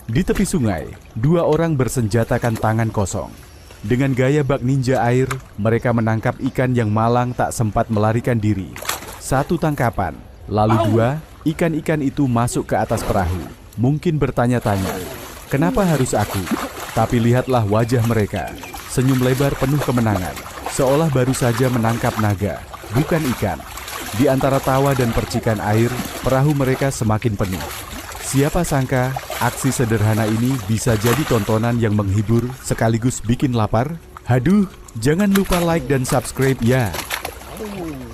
Di tepi sungai, dua orang bersenjatakan tangan kosong. Dengan gaya bak ninja air, mereka menangkap ikan yang malang tak sempat melarikan diri. Satu tangkapan, lalu dua, ikan-ikan itu masuk ke atas perahu. Mungkin bertanya-tanya, kenapa harus aku? Tapi lihatlah wajah mereka, senyum lebar penuh kemenangan, seolah baru saja menangkap naga, bukan ikan. Di antara tawa dan percikan air, perahu mereka semakin penuh. Siapa sangka, aksi sederhana ini bisa jadi tontonan yang menghibur sekaligus bikin lapar? Haduh, jangan lupa like dan subscribe ya!